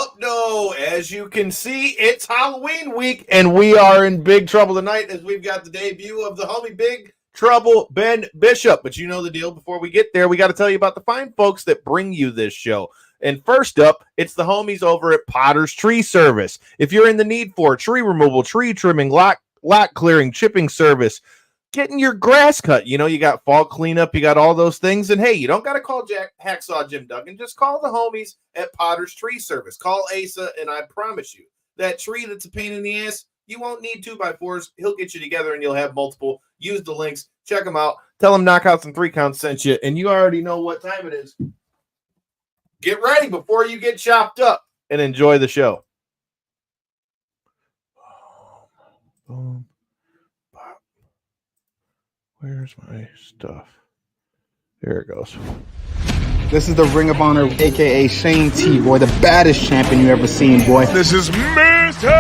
up, though? As you can see, it's Halloween week, and we are in big trouble tonight as we've got the debut of the homie Big Trouble Ben Bishop. But you know the deal. Before we get there, we got to tell you about the fine folks that bring you this show. And first up, it's the homies over at Potter's Tree Service. If you're in the need for tree removal, tree trimming, lot clearing, chipping service, getting your grass cut, you know, you got fall cleanup, you got all those things. And hey, you don't got to call Hacksaw Jim Duggan. Just call the homies at Potter's Tree Service. Call Asa, and I promise you, that tree that's a pain in the ass, you won't need 2x4s. He'll get you together and you'll have multiple. Use the links. Check them out. Tell them Knockouts and 3 Counts sent you. And you already know what time it is. Get ready before you get chopped up and enjoy the show. Boom. Where's my stuff? There it goes. This is the Ring of Honor, a.k.a. Shane T, boy, the baddest champion you ever seen, boy. This is Mr.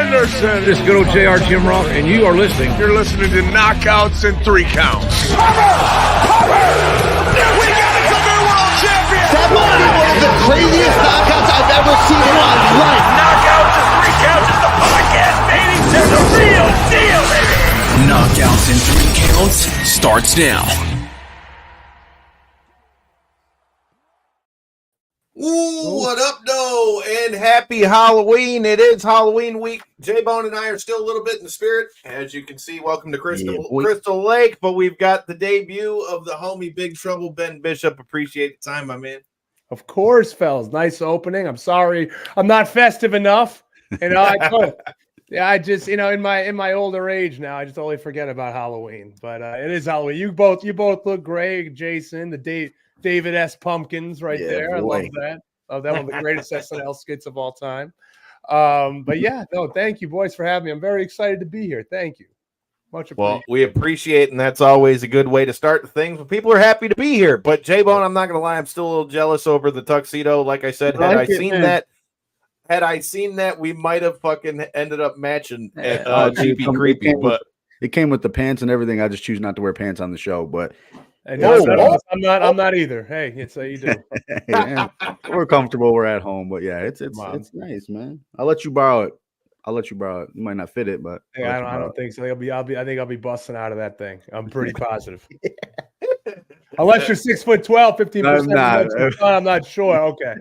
Anderson. This is good old JR Jim Rock, and you are listening. You're listening to Knockouts and 3 Counts. We got a new world champion! That might be one of the craziest knockouts I've ever seen in my life. Knockouts and 3 Counts is the podcast, baby! It's the real deal, baby! Knockouts and 3 Counts starts now. Ooh, what up, though? And happy Halloween. It is Halloween week. J-Bone and I are still a little bit in the spirit. As you can see, welcome to Crystal Lake. But we've got the debut of the homie Big Trouble Ben Bishop. Appreciate the time, my man. Of course, fellas. Nice opening. I'm sorry I'm not festive enough. And I just, you know, in my older age now, I just totally forget about Halloween. But it is Halloween. You both look great, Jason. The David S. Pumpkins there. Boy. I love that. Oh, that one of the greatest SNL skits of all time. But yeah, no, thank you, boys, for having me. I'm very excited to be here. Thank you. Much appreciated. Well, we appreciate, and that's always a good way to start the things. But people are happy to be here. But J-Bone, I'm not gonna lie, I'm still a little jealous over the tuxedo. Like I said, had I seen that, we might have fucking ended up matching at GP Creepy. But it came with the pants and everything. I just choose not to wear pants on the show, but. I'm not either. Hey, it's you do. Yeah, we're comfortable. We're at home, but yeah, it's nice, man. I'll let you borrow it. You might not fit it, but yeah, I don't think so. I think I'll be busting out of that thing. I'm pretty positive. Unless you're 6'12", 15%. I'm not sure. Okay.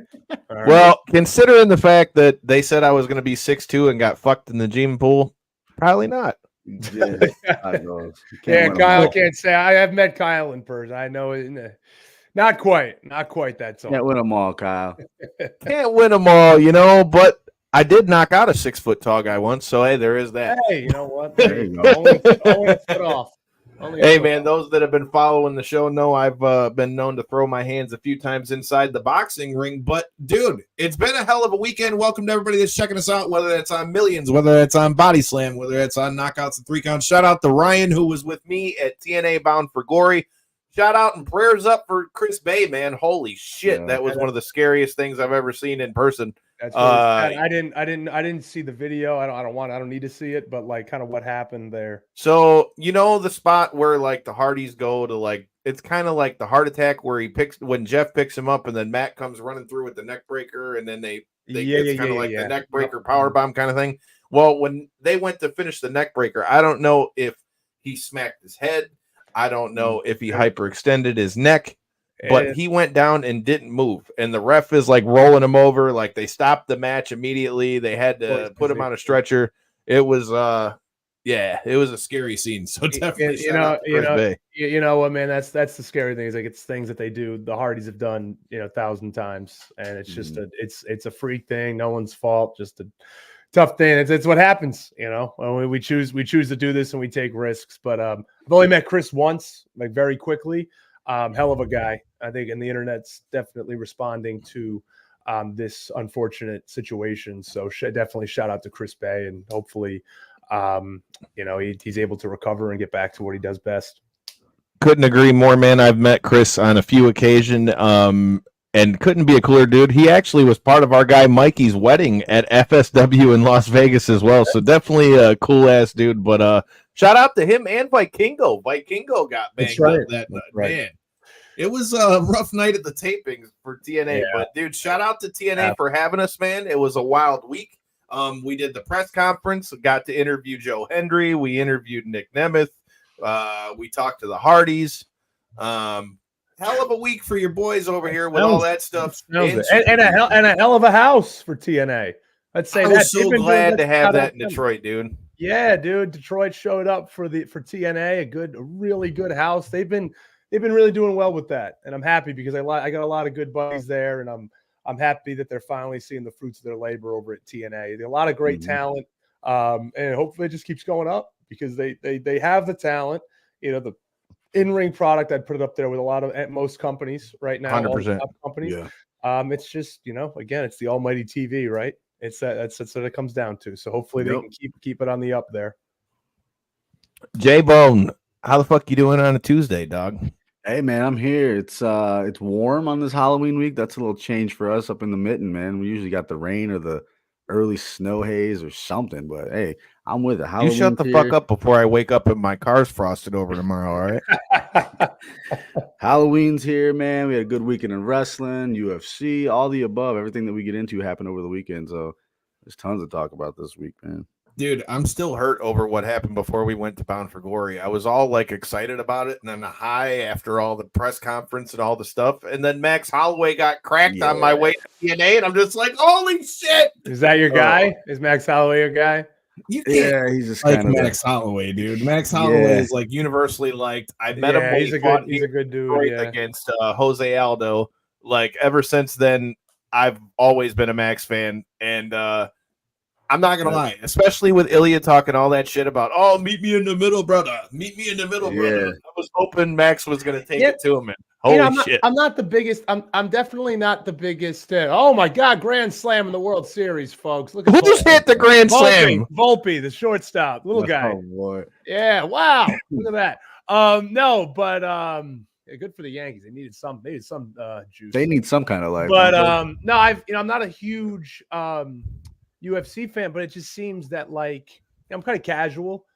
Right. Well, considering the fact that they said I was going to be 6'2" and got fucked in the gym pool, probably not. Yeah, Kyle can't say. I have met Kyle in person. I know it. Not quite that tall. Can't win them all, Kyle. Can't win them all, you know. But I did knock out a 6 foot tall guy once, so hey, there is that. Hey, you know what? There you go. Only a foot off. Hey, man, those that have been following the show know I've been known to throw my hands a few times inside the boxing ring. But, dude, it's been a hell of a weekend. Welcome to everybody that's checking us out, whether that's on Millions, whether that's on Body Slam, whether that's on Knockouts and 3 Counts. Shout out to Ryan, who was with me at TNA Bound for Gory. Shout out and prayers up for Chris Bay, man. Holy shit, yeah, that was one of the scariest things I've ever seen in person. That's I didn't see the video. I don't need to see it, but like kind of what happened there. So, you know, the spot where like the Hardys go to, like, it's kind of like the heart attack where when Jeff picks him up and then Matt comes running through with the neck breaker and then it's kind of like the neck breaker power bomb kind of thing. Well, when they went to finish the neck breaker, I don't know if he smacked his head. I don't know if he hyperextended his neck, but he went down and didn't move. And the ref is like rolling him over. Like they stopped the match immediately. They had to put him on a stretcher. It was, it was a scary scene. So definitely, you know what, man, that's the scary thing is like, it's things that they do. The Hardys have done, 1,000 times. And it's just it's a freak thing. No one's fault. Just a tough thing. It's what happens, when we choose to do this and we take risks. But I've only met Chris once, like very quickly. Hell of a guy, I think, and the internet's definitely responding to this unfortunate situation. So definitely shout out to Chris Bay, and hopefully, he's able to recover and get back to what he does best. Couldn't agree more, man. I've met Chris on a few occasions. And couldn't be a cooler dude. He actually was part of our guy Mikey's wedding at FSW in Las Vegas as well. So definitely a cool ass dude. But shout out to him and Vikingo. Vikingo got banged up that night. Man. It was a rough night at the tapings for TNA, but dude, shout out to TNA for having us, man. It was a wild week. We did the press conference, got to interview Joe Hendry. We interviewed Nick Nemeth. We talked to the Hardys. Hell of a week for your boys over here with all that stuff. And a hell of a house for TNA. Let's say that. I was so glad to have that in Detroit, dude. Yeah, dude. Detroit showed up for TNA, a really good house. They've been really doing well with that, and I'm happy because I got a lot of good buddies there, and I'm happy that they're finally seeing the fruits of their labor over at TNA. A lot of great talent, and hopefully it just keeps going up because they have the talent. You know, the in-ring product, I'd put it up there with at most companies right now. 100%. Companies. Yeah. It's just, again, it's the almighty TV, right? That's what it comes down to. So hopefully they can keep it on the up there. J-Bone, how the fuck you doing on a Tuesday, dog? Hey man, I'm here. It's warm on this Halloween week. That's a little change for us up in the Mitten, man. We usually got the rain or the early snow haze or something, but hey, I'm with it. You shut the fuck up before I wake up and my car's frosted over tomorrow, all right? Halloween's here, man. We had a good weekend in wrestling, UFC, all the above. Everything that we get into happened over the weekend, so there's tons to talk about this week, man. Dude, I'm still hurt over what happened before we went to Bound for Glory. I was all like excited about it and then a high after all the press conference and all the stuff. And then Max Holloway got cracked on my way to TNA, and I'm just like, holy shit. Is that your guy? Is Max Holloway your guy? Yeah, he's just like kind of Max Holloway, dude. Max Holloway is like universally liked. I met him when he's a good dude against Jose Aldo. Like ever since then, I've always been a Max fan, and I'm not gonna lie, especially with Ilya talking all that shit about, meet me in the middle, brother. Meet me in the middle, brother. I was hoping Max was gonna take it to him. And holy shit! I'm not the biggest. I'm definitely not the biggest. Oh my God, Grand Slam in the World Series, folks. Look at who just hit the Grand Slam. Volpe, the shortstop, little guy. Oh boy. Yeah. Wow. Look at that. No, but good for the Yankees. They needed some juice. They need some kind of life. But no, I'm not a huge UFC fan, but it just seems that I'm kind of casual.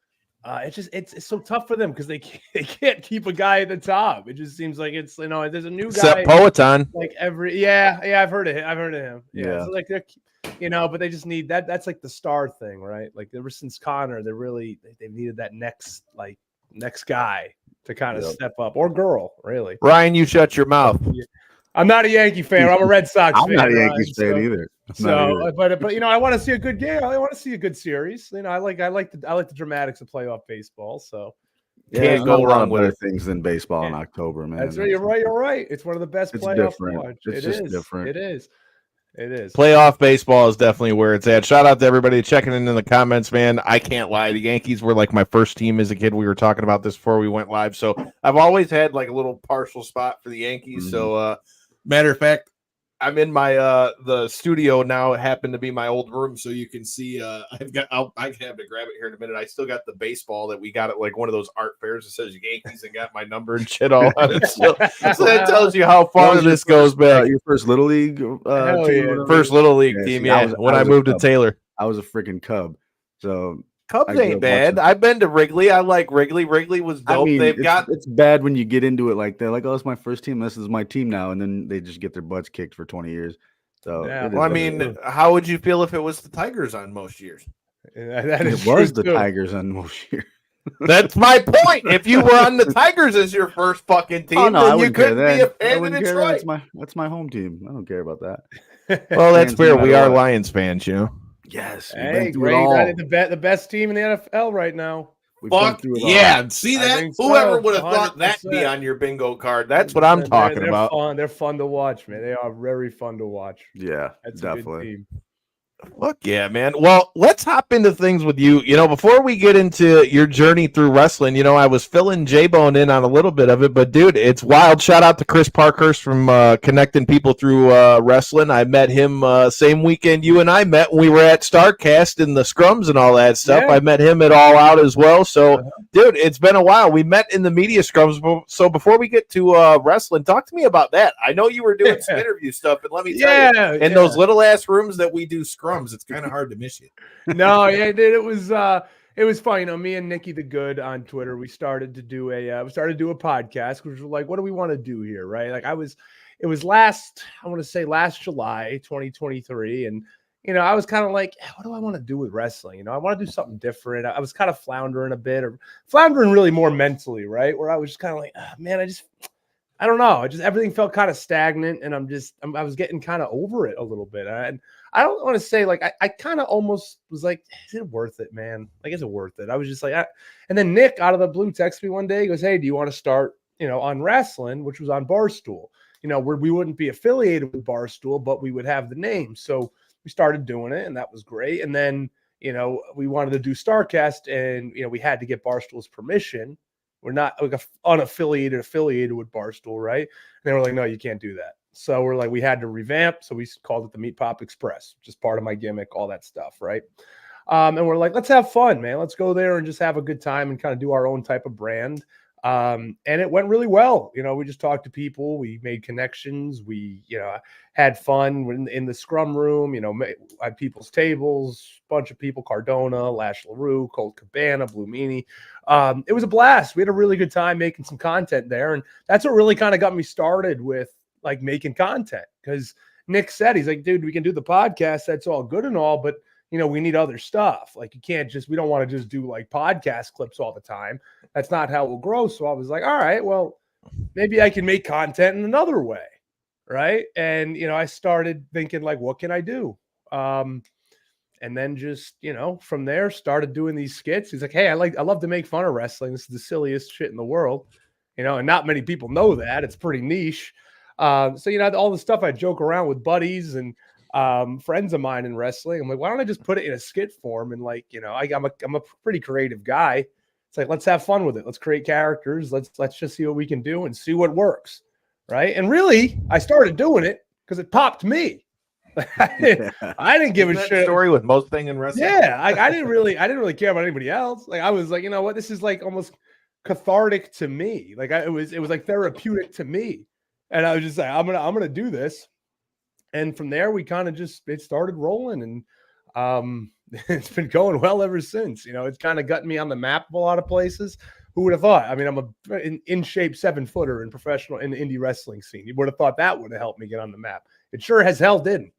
It's so tough for them because they can't keep a guy at the top. It just seems like it's there's a new guy. Except Poetan. Like I've heard of him. Yeah. So like they're but they just need that. That's like the star thing, right? Like ever since Connor, they've needed that next guy to kind of step up, or girl, really. Ryan, you shut your mouth. I'm not a Yankee fan. I'm a Red Sox fan. I'm not a Yankees fan either. But I want to see a good game. I want to see a good series. I like the dramatics of playoff baseball. So can't go wrong with things than baseball in October, man. That's right. You're right. It's one of the best playoff watch. It's just different. It is. Playoff baseball is definitely where it's at. Shout out to everybody checking in the comments, man. I can't lie. The Yankees were like my first team as a kid. We were talking about this before we went live. So I've always had like a little partial spot for the Yankees. Mm-hmm. So matter of fact, I'm in my the studio now. It happened to be my old room, so you can see. I can have to grab it here in a minute. I still got the baseball that we got at like one of those art fairs that says Yankees and got my number and shit all on it. So that tells you how far this goes back. Your first little league team, first little league team. Yeah, when I moved to Taylor, I was a freaking Cub. So Cubs ain't bad. I've been to Wrigley. I like Wrigley. Wrigley was dope. It's bad when you get into it like they're like, oh, it's my first team. This is my team now, and then they just get their butts kicked for 20 years. So, how would you feel if it was the Tigers on most years? It was the Tigers on most years. That's my point. If you were on the Tigers as your first fucking team, then you couldn't be a fan of Detroit. That's my home team. I don't care about that. Well, that's fair. We are Lions fans, Yes. Hey, great. The best team in the NFL right now. Fuck yeah. See that? Whoever would have thought that'd be on your bingo card. That's what I'm talking about. Fun. They're fun to watch, man. They are very fun to watch. Yeah, that's definitely. Fuck yeah, man. Well, let's hop into things with you. Before we get into your journey through wrestling, I was filling J-Bone in on a little bit of it, but dude, it's wild. Shout out to Chris Parkhurst from connecting people through wrestling. I met him same weekend you and I met when we were at StarCast in the scrums and all that stuff. Yeah. I met him at All Out as well. So, dude, it's been a while. We met in the media scrums. So before we get to wrestling, talk to me about that. I know you were doing some interview stuff, and let me tell you, in those little ass rooms that we do scrums, it's kind of hard to miss you. No, yeah, dude, it it was fun. You know, me and Nikki the Good on Twitter, we started to do a podcast, which was like, what do we want to do here, right? Like it was last July 2023, and you know, I was kind of like, what do I want to do with wrestling? You know, I want to do something different. I was kind of floundering a bit, or floundering really more mentally, right? Where I was just kind of like, man, I don't know. Everything felt kind of stagnant, and I was getting kind of over it a little bit. And I don't want to say like, I kind of almost was like, is it worth it, man? Like, is it worth it? I was just like, and then Nick out of the blue texted me one day. He goes, hey, do you want to start, you know, on wrestling, which was on Barstool, you know, where we wouldn't be affiliated with Barstool, but we would have the name. So we started doing it, and that was great. And then, you know, we wanted to do StarCast, and, you know, we had to get Barstool's permission. We're not like affiliated with Barstool, right? And they were like, no, you can't do that. So we're like, we had to revamp. So we called it the Meat Pop Express, which is part of my gimmick, all that stuff, right? And we're like, let's have fun, man. Let's go there and just have a good time and kind of do our own type of brand. And it went really well. You know, we just talked to people. We made connections. We, you know, had fun in the scrum room, you know, at people's tables, bunch of people, Cardona, Lash LaRue, Colt Cabana, Blue Meanie. It was a blast. We had a really good time making some content there. And that's what really kind of got me started with like making content. Because Nick said, he's like, dude, we can do the podcast. That's all good and all, but you know, we need other stuff. Like we don't want to just do like podcast clips all the time. That's not how we'll grow. So I was like, all right, well, maybe I can make content in another way. Right. And, you know, I started thinking like, what can I do? And then just, you know, from there started doing these skits. He's like, hey, I love to make fun of wrestling. This is the silliest shit in the world, you know, and not many people know that. It's pretty niche. So, you know, all the stuff I joke around with buddies and friends of mine in wrestling. I'm like, why don't I just put it in a skit form? And like, you know, I'm a pretty creative guy. It's like, let's have fun with it. Let's create characters. Let's just see what we can do and see what works. Right. And really, I started doing it because it popped me. I didn't give a shit. Story with most thing in wrestling. Yeah. I didn't really care about anybody else. Like I was like, you know what, this is like almost cathartic to me. Like it was like therapeutic to me. And I was just like, I'm going to do this. And from there, we kind of it started rolling, and it's been going well ever since. You know, it's kind of gotten me on the map of a lot of places. Who would have thought? I mean, I'm an in shape 7-footer in the indie wrestling scene. You would have thought that would have helped me get on the map. It sure as hell didn't,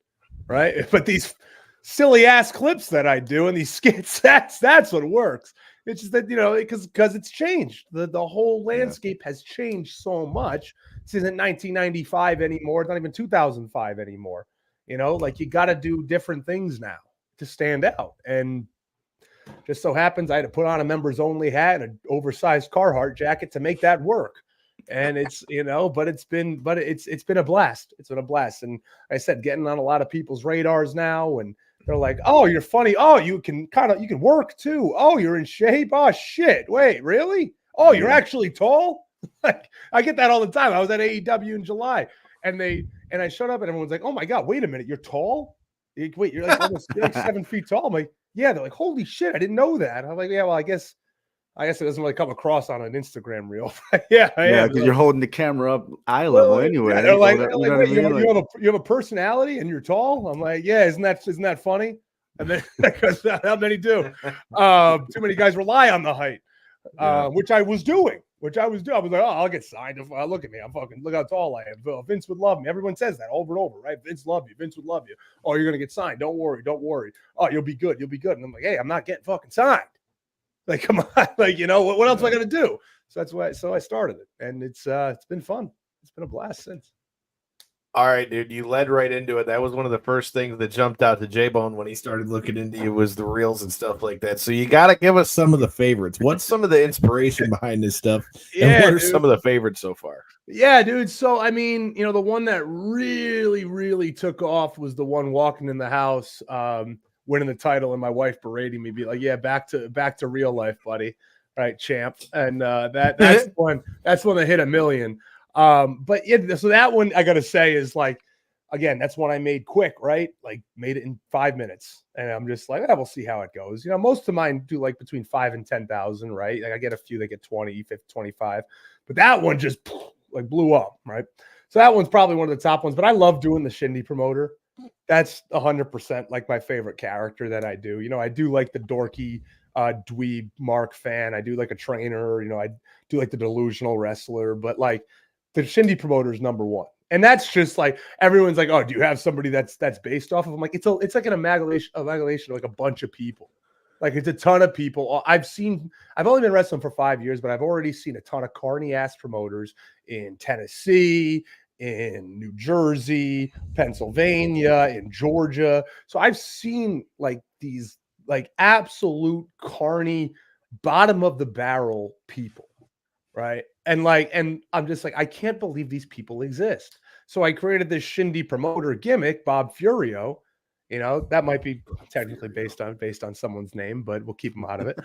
right? But these silly ass clips that I do and these skits, that's what works. It's just that, you know, because it's changed. The whole landscape has changed so much. This isn't 1995 anymore. It's not even 2005 anymore. You know, like you got to do different things now to stand out. And just so happens I had to put on a members only hat and an oversized Carhartt jacket to make that work. And it's, you know, it's been a blast. It's been a blast. And like I said, getting on a lot of people's radars now, and they're like, oh, you're funny. Oh, you can work too. Oh, you're in shape. Oh shit. Wait, really? Oh, you're actually tall? Like I get that all the time. I was at AEW in July, and I showed up and everyone's like, oh my God, wait a minute, you're tall? Wait, you're like almost you're like 7 feet tall. I'm like, yeah. They're like, holy shit, I didn't know that. I'm like, yeah, well, I guess it doesn't really come across on an Instagram reel. Yeah, because you're holding the camera up eye level anyway. Yeah, they're like, you have a personality and you're tall. I'm like, yeah, isn't that funny? And then because how many do? Too many guys rely on the height, which I was doing. I was like, oh, I'll get signed. If look at me, look how tall I am. Vince would love me. Everyone says that over and over, right? Vince love you. Vince would love you. Oh, you're gonna get signed. Don't worry. Oh, you'll be good. And I'm like, hey, I'm not getting fucking signed. Like, come on. Like, you know, what else am I gonna do? So that's why. So I started it, and it's been fun. It's been a blast since. All right, dude, you led right into it. That was one of the first things that jumped out to J-Bone when he started looking into you was the reels and stuff like that. So you got to give us some of the favorites. What's some of the inspiration behind this stuff? And what are some of the favorites so far? Yeah, dude. So, I mean, you know, the one that really, really took off was the one walking in the house, winning the title, and my wife berating me, be like, yeah, back to real life, buddy. Right, champ. And that's one that hit 1 million. But yeah, so that one I gotta say is like, again, that's one I made quick, right? Like made it in 5 minutes, and I'm just like, we'll see how it goes. You know, most of mine do like between 5 and 10,000, right? Like I get a few that get 20, 50, 25, but that one just like blew up, right? So that one's probably one of the top ones. But I love doing the shindy promoter. That's 100% like my favorite character that I do. You know, I do like the dorky dweeb Mark fan. I do like a trainer, you know, I do like the delusional wrestler, but like the Shindy promoter is number one. And that's just like everyone's like, oh, do you have somebody that's based off of? I'm like, it's like an amalgamation of like a bunch of people. Like it's a ton of people. I've only been wrestling for 5 years, but I've already seen a ton of carny ass promoters in Tennessee, in New Jersey, Pennsylvania, in Georgia. So I've seen like these like absolute carny, bottom of the barrel people, right? And I'm just like, I can't believe these people exist. So I created this Shindy promoter gimmick, Bob Furio. You know, that might be technically based on someone's name, but we'll keep him out of it.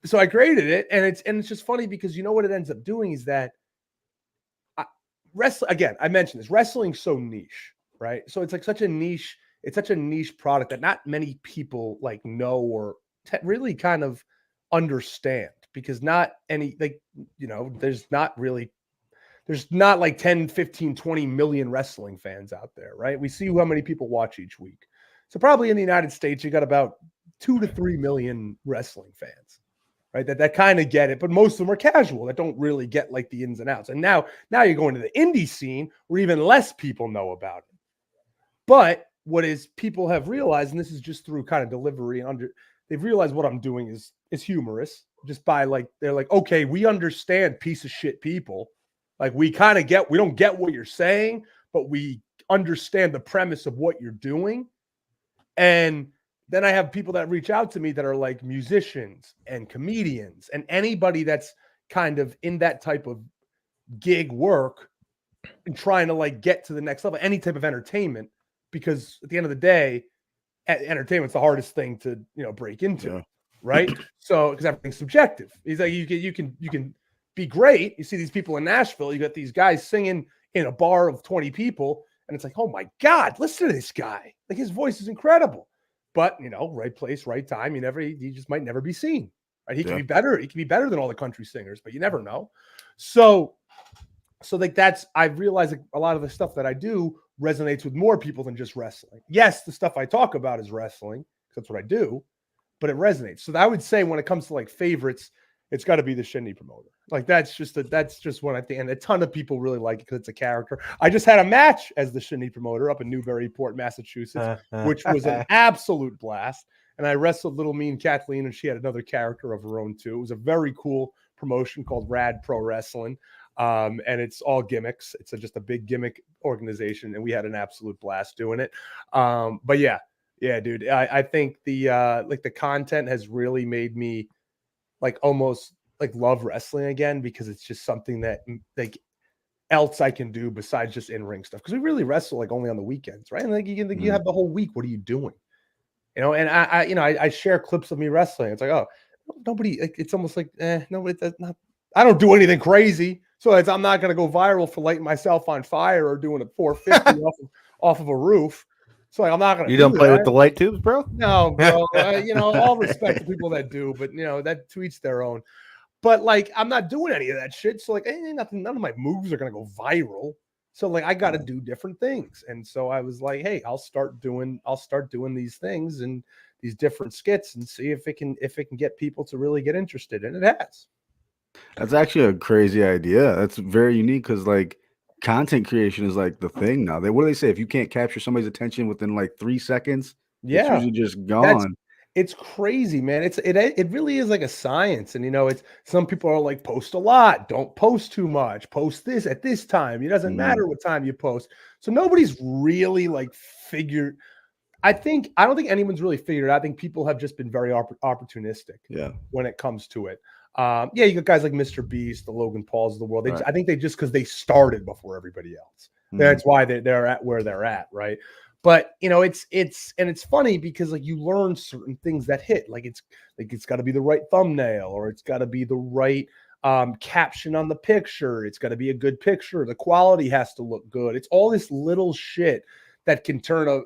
So I created it, and it's just funny because you know what it ends up doing is that wrestling, again, I mentioned this, wrestling's so niche, right? So it's like such a niche product that not many people like know or really kind of understand, because not any, like, you know, there's not like 10, 15, 20 million wrestling fans out there, right? We see how many people watch each week. So probably in the United States, you got about 2 to 3 million wrestling fans, right? That kind of get it, but most of them are casual that don't really get like the ins and outs. And now you're going to the indie scene where even less people know about it. But what is people have realized, and this is just through kind of delivery and they've realized what I'm doing is humorous, just by like, they're like, okay, we understand piece of shit people. Like we don't get what you're saying, but we understand the premise of what you're doing. And then I have people that reach out to me that are like musicians and comedians and anybody that's kind of in that type of gig work and trying to like get to the next level, any type of entertainment, because at the end of the day, entertainment's the hardest thing to, you know, break into. Yeah. Right. So, because everything's subjective. He's like, you can be great. You see these people in Nashville, you got these guys singing in a bar of 20 people, and it's like, oh my God, listen to this guy. Like his voice is incredible. But, you know, right place, right time. You just might never be seen. Right? He can be better. He can be better than all the country singers, but you never know. So like I've realized like a lot of the stuff that I do resonates with more people than just wrestling. Yes, the stuff I talk about is wrestling, because that's what I do, but it resonates. So I would say when it comes to like favorites, it's got to be the Shindy promoter. Like that's just one I think, and a ton of people really like it because it's a character. I just had a match as the Shindy promoter up in Newburyport, Massachusetts, which was an absolute blast. And I wrestled Little Mean Kathleen, and she had another character of her own too. It was a very cool promotion called Rad Pro Wrestling, and it's all gimmicks. It's just a big gimmick organization, and we had an absolute blast doing it. But yeah, dude, I think the content has really made me like almost like love wrestling again, because it's just something that like else I can do besides just in-ring stuff. Because we really wrestle like only on the weekends, right? And like you have the whole week. What are you doing? You know, and I share clips of me wrestling. It's like, oh, nobody. It's almost like nobody. That's not. I don't do anything crazy, so I'm not going to go viral for lighting myself on fire or doing a 450 off of a roof. So like, I'm not going to. You don't play with the light tubes, bro? No, bro. You know, all respect to people that do, but you know, that to each their own. But like, I'm not doing any of that shit. So like, nothing. None of my moves are going to go viral. So like, I got to do different things. And so I was like, hey, I'll start doing these things and these different skits and see if it can get people to really get interested. And it has. That's actually a crazy idea. That's very unique, because like content creation is like the thing now. What do they say? If you can't capture somebody's attention within like 3 seconds, it's usually just gone. It's crazy, man. It really is like a science. And you know, it's some people are like, post a lot, don't post too much, post this at this time. It doesn't matter what time you post. So nobody's really like figured. I don't think anyone's really figured it out. I think people have just been very opportunistic when it comes to it. You got guys like Mr. Beast, the Logan Pauls of the world. I think they just because they started before everybody else. That's why they're at where they're at, right? But you know, it's funny because like you learn certain things that hit. Like it's got to be the right thumbnail, or it's got to be the right caption on the picture. It's got to be a good picture. The quality has to look good. It's all this little shit that can turn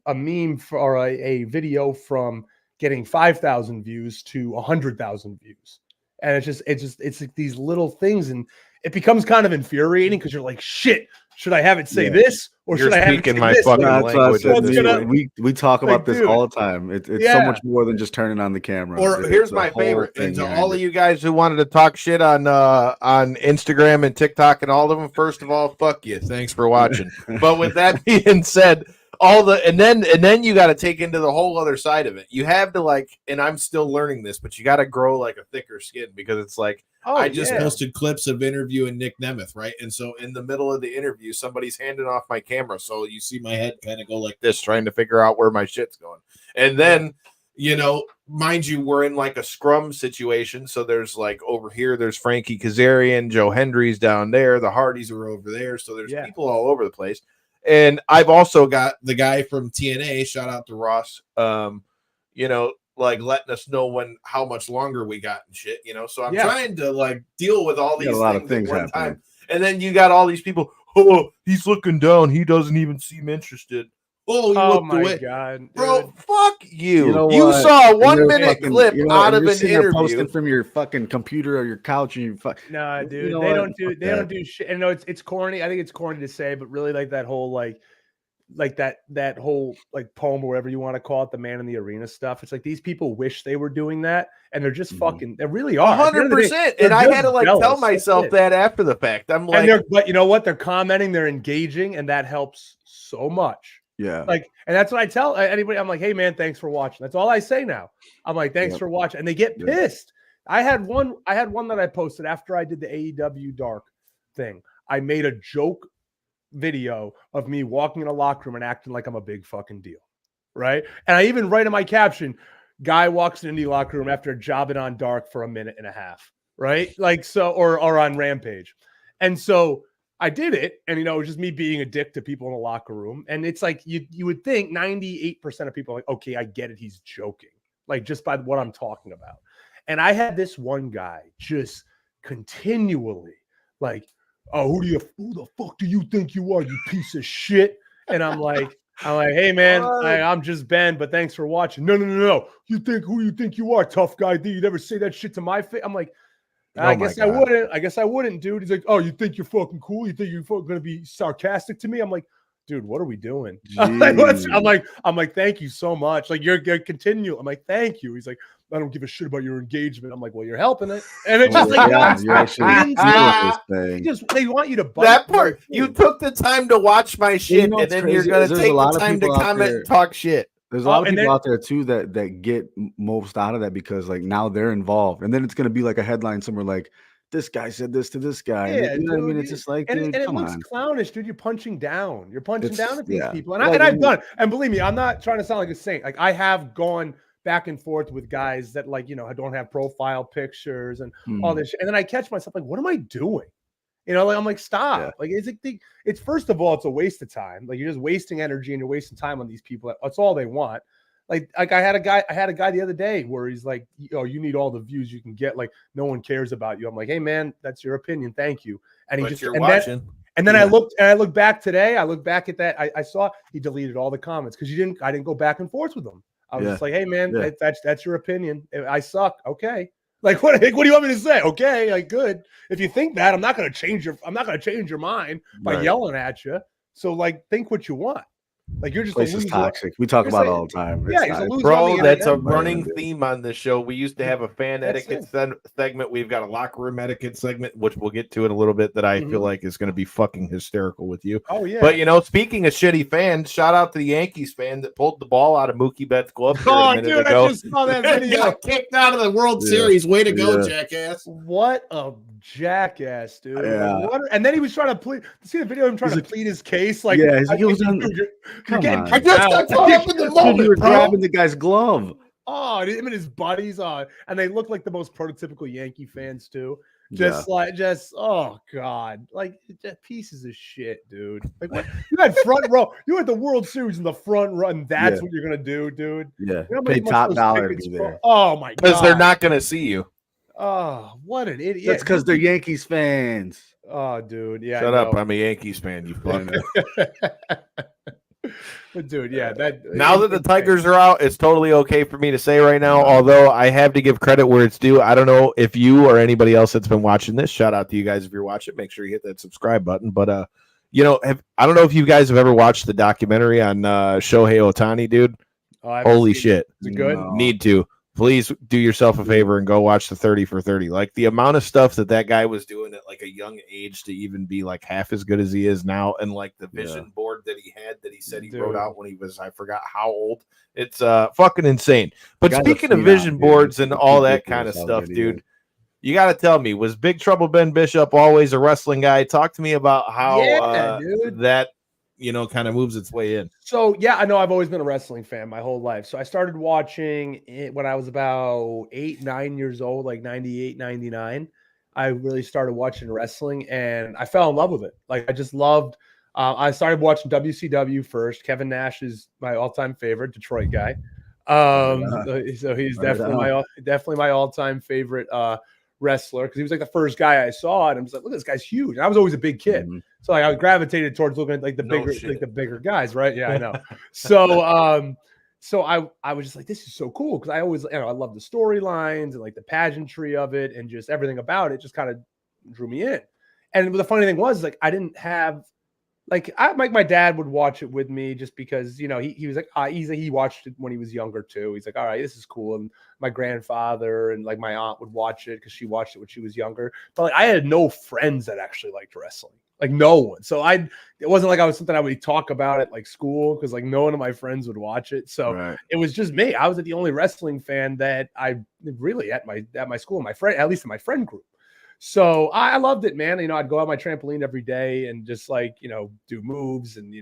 a meme or a video from getting 5,000 views to 100,000 views. And it's like these little things, and it becomes kind of infuriating because you're like, shit, Should I have it say Yeah. this or You're should I have it speaking say my this? fucking That's what I language. said, at this dude. point. We talk Like, about this dude. all the time. It's so Yeah. much more than just turning on the camera. Or It's here's the my whole favorite, thing and to behind all it. of you guys who wanted to talk shit on Instagram and TikTok and all of them, first of all, fuck you. Thanks for watching. But with that being said, and then you got to take into the whole other side of it. You have to like, and I'm still learning this, but you got to grow like a thicker skin because it's like I just posted clips of interviewing Nick Nemeth, right? And so in the middle of the interview, somebody's handing off my camera, so you see my head kind of go like this, trying to figure out where my shit's going, and then. You know, mind you, we're in like a scrum situation. So there's like over here, there's Frankie Kazarian, Joe Hendry's down there. The Hardys are over there. So there's people all over the place. And I've also got the guy from TNA, shout out to Ross, you know, like letting us know how much longer we got and shit, you know. So I'm trying to like deal with all these things at one time. And then you got all these people, oh, he's looking down. He doesn't even seem interested. Oh, he looked away. God, dude. Bro, fuck you. You know you what? saw a And 1 minute clip out of an interview. Posting from your fucking computer or your couch, and you Nah, dude, you know they what? don't do shit. And no, it's corny. I think it's corny to say, but really, like that whole like that whole like poem or whatever you want to call it, the man in the arena stuff. It's like these people wish they were doing that, and they're just fucking. They really are 100%. And I had to like tell myself that after the fact. I'm like, but you know what? They're commenting, they're engaging, and that helps so much. Yeah. Like, and that's what I tell anybody. I'm like, hey man, thanks for watching. That's all I say now. I'm like, thanks for watching. And they get pissed. I had one that I posted after I did the AEW Dark thing. I made a joke video of me walking in a locker room and acting like I'm a big fucking deal. Right. And I even write in my caption, guy walks in the locker room after jobbing on Dark for a minute and a half. Right. Like, so, or on Rampage. And so I did it, and it was just me being a dick to people in the locker room. And it's like you would think 98% of people are like, okay, I get it, he's joking, like just by what I'm talking about. And I had this one guy just continually like, oh, who the fuck do you think you are, you piece of shit? And I'm like, hey man, I'm just Ben, but thanks for watching. No. Who you think you are, tough guy? Did you never say that shit to my face? I'm like, I guess I wouldn't, dude. He's like, oh, you think you're fucking cool? You think you're gonna be sarcastic to me? I'm like, dude, what are we doing? I'm like, thank you so much. Like, you're continue. I'm like, thank you. He's like, I don't give a shit about your engagement. I'm like, well, you're helping it. And it's just they want you to buy that part. You took the time to watch my shit, and then you're gonna take the time to comment and talk shit. There's a lot of people out there too that get most out of that because like now they're involved, and then it's gonna be like a headline somewhere like this guy said this to this guy. Yeah, you know what I mean? It's just like, dude, it come looks on. clownish, dude. You're punching down. You're punching down at these people, and like, I've done it. And believe me, I'm not trying to sound like a saint. Like I have gone back and forth with guys that like don't have profile pictures and all this shit. And then I catch myself like, what am I doing? Like I'm like, stop. Yeah. Like it's first of all, it's a waste of time. Like you're just wasting energy and you're wasting time on these people. That's all they want. Like I had a guy the other day where he's like, you need all the views you can get. Like no one cares about you. I'm like, hey man, that's your opinion. Thank you. And then I looked back today. I looked back at that. I saw he deleted all the comments because I didn't go back and forth with him. I was just like, hey man, that's your opinion. I suck. Okay. Like what do you want me to say? Okay, like good. If you think that, I'm not gonna change your mind by yelling at you. So like think what you want. Like you're just a loser. Toxic. We talk about it all the time. He's a loser. Bro, that's a running theme on this show. We used to have a fan etiquette segment. We've got a locker room etiquette segment, which we'll get to in a little bit, that I feel like is going to be fucking hysterical with you. Oh, yeah. But, speaking of shitty fans, shout out to the Yankees fan that pulled the ball out of Mookie Betts' glove. Oh, dude, I just saw that video. Got kicked out of the World Series. Way to go, jackass. What a jackass, dude. Yeah. And then he was trying to plead. See the video of him trying to plead his case? Like, he was on. I just got caught up in the moment. You were grabbing the guy's glove. Oh, him and his buddies on, and they look like the most prototypical Yankee fans too. Oh god, like just pieces of shit, dude. Like what? You had front row. You had the World Series in the front row, and that's what you're gonna do, dude. Yeah, pay top dollar to be there. Oh my god, because they're not gonna see you. Oh, what an idiot! That's because they're Yankees fans. Oh, dude, yeah. Shut up! I'm a Yankees fan. You fuck. But dude, now that the Tigers are out, it's totally okay for me to say right now, although I have to give credit where it's due. I don't know if you or anybody else that's been watching this, shout out to you guys if you're watching, make sure you hit that subscribe button. But I don't know if you guys have ever watched the documentary on Shohei Ohtani, dude. Oh, I haven't Holy seen shit. it. Is it good? No. Need to. Please do yourself a favor and go watch the 30 for 30. Like the amount of stuff that guy was doing at like a young age to even be like half as good as he is now, and like the vision board that he had that he said he wrote out when he was, I forgot how old. It's fucking insane. But Guys speaking are of vision phenom, boards dude. and all that Ridiculous kind of how stuff, good he is. dude, you got to tell me, was Big Trouble Ben Bishop always a wrestling guy? Talk to me about how dude. that kind of moves its way in. So, yeah, I know I've always been a wrestling fan my whole life. So I started watching it when I was about 8, 9 years old, like 98, 99. I really started watching wrestling and I fell in love with it. Like I just loved, I started watching WCW first. Kevin Nash is my all-time favorite Detroit guy. So he's definitely my all-time favorite wrestler because he was like the first guy I saw, and I was like, look, this guy's huge. And I was always a big kid, so like, I gravitated towards looking at like the bigger guys, right? Yeah, I know. So I was just like, this is so cool because I always, I love the storylines and like the pageantry of it and just everything about it just kind of drew me in. And the funny thing was, like, I didn't have my dad would watch it with me just because, he was like, he watched it when he was younger too. He's like, all right, this is cool. And my grandfather and like my aunt would watch it because she watched it when she was younger. But like, I had no friends that actually liked wrestling, like no one. So it wasn't like I was something I would talk about at like school because like no one of my friends would watch it. So It was just me. I was the only wrestling fan that I really at my school, at least in my friend group. So I loved it, man. I'd go out my trampoline every day and just like, do moves and,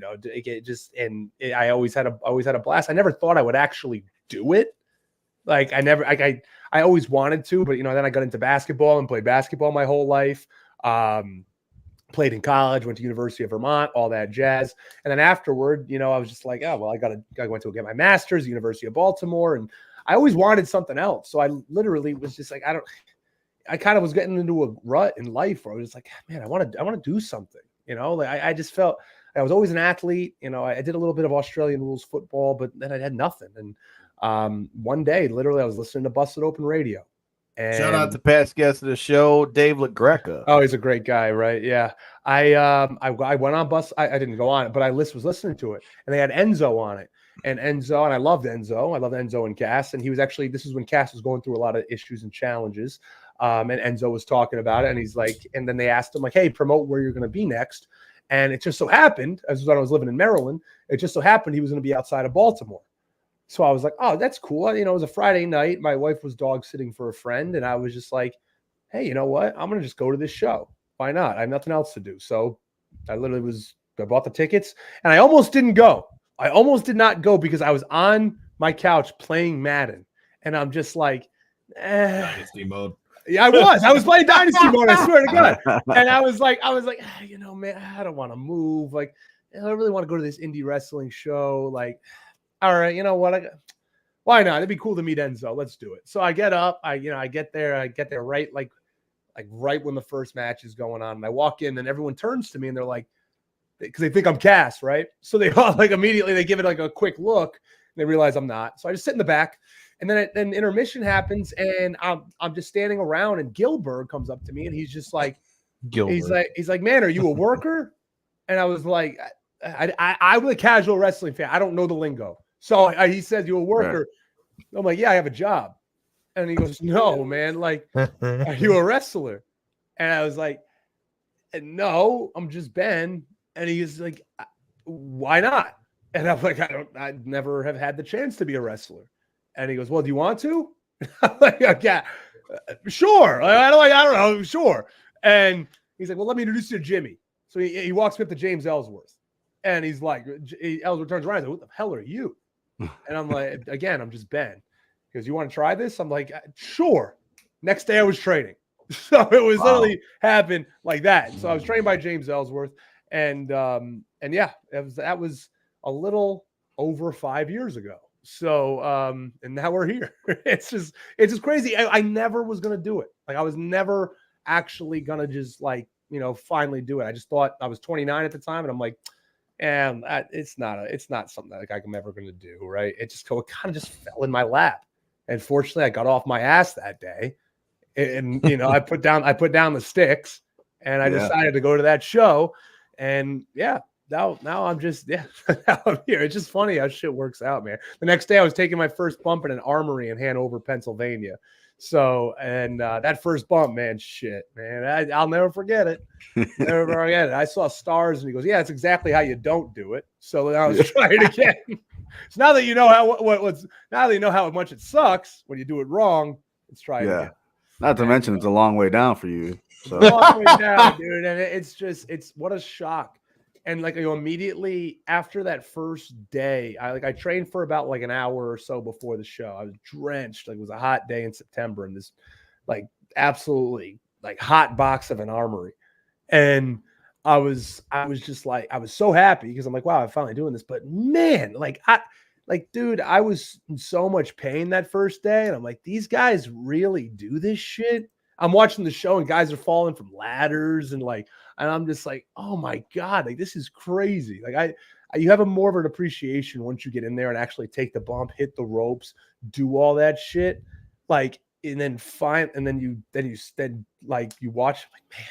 I always had a blast. I never thought I would actually do it. Like I always wanted to, but then I got into basketball and played basketball my whole life. Played in college, went to University of Vermont, all that jazz. And then afterward, I was just like, oh, well, I went to get my master's, University of Baltimore. And I always wanted something else. So I literally was just like, I kind of was getting into a rut in life where I was like, man, I want to do something, like I just felt I was always an athlete. I did a little bit of Australian rules football, but then I had nothing. And one day, literally, I was listening to Busted Open Radio. And shout out to past guest of the show, Dave LaGreca. Oh, he's a great guy, right? Yeah. I went on bus. I didn't go on it, but I was listening to it, and they had Enzo on it. And I loved Enzo. I loved Enzo and Cass. And he was actually, this is when Cass was going through a lot of issues and challenges. And Enzo was talking about it, and he's like, and then they asked him like, hey, promote where you're going to be next. And it just so happened, as when I was living in Maryland, it just so happened he was going to be outside of Baltimore. So I was like, oh, that's cool. It was a Friday night. My wife was dog sitting for a friend. And I was just like, hey, you know what? I'm going to just go to this show. Why not? I have nothing else to do. So I bought the tickets and I almost didn't go. I almost did not go because I was on my couch playing Madden. And I'm just like, Dynasty mode. Yeah, I was playing Dynasty mode, I swear to God. And I was like, man, I don't want to move. Like, I really want to go to this indie wrestling show. Like, all right, you know what? Why not? It'd be cool to meet Enzo. Let's do it. So I get up. I get there right like right when the first match is going on. And I walk in, and everyone turns to me, and they're like, because they think I'm Cass, right? So they all like immediately they give it like a quick look, and they realize I'm not. So I just sit in the back, and then intermission happens, and I'm just standing around, and Gilbert comes up to me, and he's just like, he's like, man, are you a worker? And I was like, I'm a casual wrestling fan. I don't know the lingo. So he says, you a worker? Right. I'm like, yeah, I have a job. And he goes, no, man, like, are you a wrestler? And I was like, no, I'm just Ben. And he's like, why not? And I'm like, I never have had the chance to be a wrestler. And he goes, well, do you want to? I'm like, yeah, sure. I don't know, sure. And he's like, well, let me introduce you to Jimmy. So he walks me up to James Ellsworth. And he's like, Ellsworth turns around and says, what the hell are you? And I'm like, again, I'm just Ben. He goes, you want to try this? I'm like, sure. Next day I was training. So it was literally happened like that. So I was trained by James Ellsworth. And yeah, that was a little over 5 years ago. So and now we're here. It's just crazy. I never was gonna do it. Like I was never actually gonna just like, finally do it. I just thought I was 29 at the time, and I'm like, and it's not something that like I'm ever going to do, right? It kind of just fell in my lap. And fortunately, I got off my ass that day, and I put down the sticks, and I decided to go to that show. And yeah, now I'm just now I'm here. It's just funny how shit works out, man. The next day I was taking my first bump in an armory in Hanover, Pennsylvania. So, and that first bump, man, shit, man, I'll never forget it. Never forget it. I saw stars, and he goes, "Yeah, that's exactly how you don't do it." So then I was trying again. So now that you know now that you know how much it sucks when you do it wrong, let's try it again. Not to mention it's a long way down for you. So Long way down, dude, and it's what a shock. And like, immediately after that first day, I trained for about like an hour or so before the show. I was drenched. Like, it was a hot day in September in this like absolutely like hot box of an armory. And I was just like, I was so happy because I'm like, wow, I'm finally doing this. But man, dude, I was in so much pain that first day. And I'm like, these guys really do this shit. I'm watching the show and guys are falling from ladders and I'm just like, oh my God, like, this is crazy. Like, you have a more of an appreciation once you get in there and actually take the bump, hit the ropes, do all that shit. Like, and then you watch, like, man,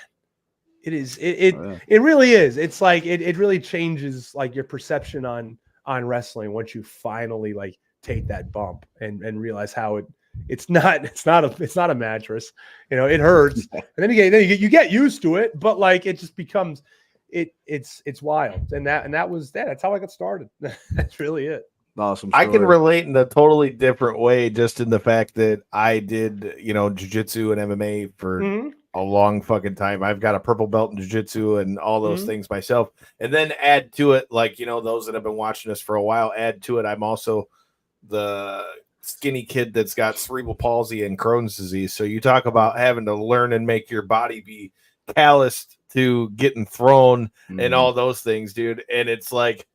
it really is. It's like, it really changes like your perception on wrestling once you finally like take that bump and realize how it's not a mattress, it hurts. And then you get used to it, but like, it just becomes it's wild. And that's how I got started. That's really it. Awesome. I can relate in a totally different way, just in the fact that I did, jiu-jitsu and MMA for a long fucking time. I've got a purple belt in jiu-jitsu and all those things myself. And then add to it, like, those that have been watching us for a while, add to it, I'm also the skinny kid that's got cerebral palsy and Crohn's disease. So you talk about having to learn and make your body be calloused to getting thrown and all those things, dude. And it's like,